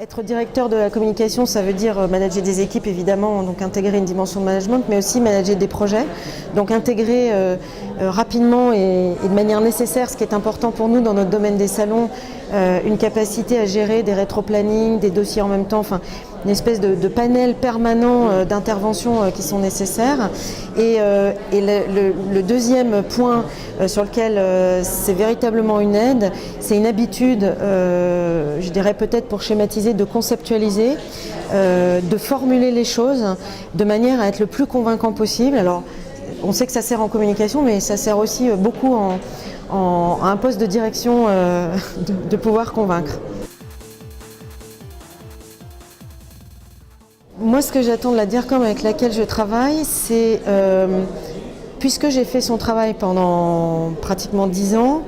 Être directeur de la communication, ça veut dire manager des équipes évidemment, donc intégrer une dimension de management, mais aussi manager des projets. Donc intégrer rapidement et de manière nécessaire, ce qui est important pour nous dans notre domaine des salons, une capacité à gérer des rétro-plannings, des dossiers en même temps, enfin une espèce de panel permanent d'interventions qui sont nécessaires. Et le deuxième point sur lequel c'est véritablement une aide, c'est une habitude, je dirais peut-être pour schématiser, de conceptualiser, de formuler les choses de manière à être le plus convaincant possible. Alors, on sait que ça sert en communication, mais ça sert aussi beaucoup à un poste de direction de pouvoir convaincre. Moi, ce que j'attends de la DIRCOM avec laquelle je travaille, c'est, puisque j'ai fait son travail pendant pratiquement 10 ans,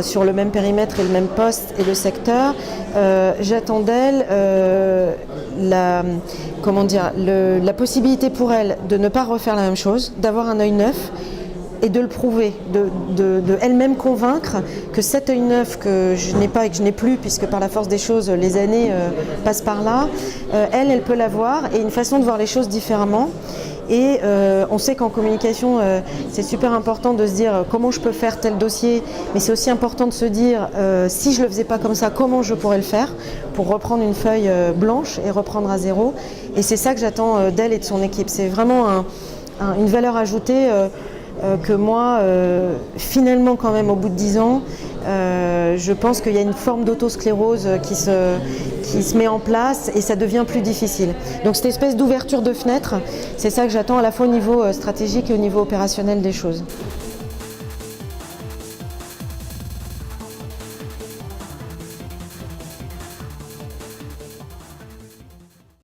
sur le même périmètre et le même poste et le secteur, j'attends d'elle la possibilité pour elle de ne pas refaire la même chose, d'avoir un œil neuf et de le prouver, de elle-même convaincre que cet œil neuf que je n'ai pas et que je n'ai plus, puisque par la force des choses, les années passent par là, elle peut l'avoir, et une façon de voir les choses différemment. Et on sait qu'en communication, c'est super important de se dire comment je peux faire tel dossier, mais c'est aussi important de se dire si je ne le faisais pas comme ça, comment je pourrais le faire pour reprendre une feuille blanche et reprendre à zéro. Et c'est ça que j'attends d'elle et de son équipe. C'est vraiment une valeur ajoutée que moi, finalement quand même au bout de 10 ans, je pense qu'il y a une forme d'autosclérose qui se met en place et ça devient plus difficile. Donc cette espèce d'ouverture de fenêtre, c'est ça que j'attends à la fois au niveau stratégique et au niveau opérationnel des choses.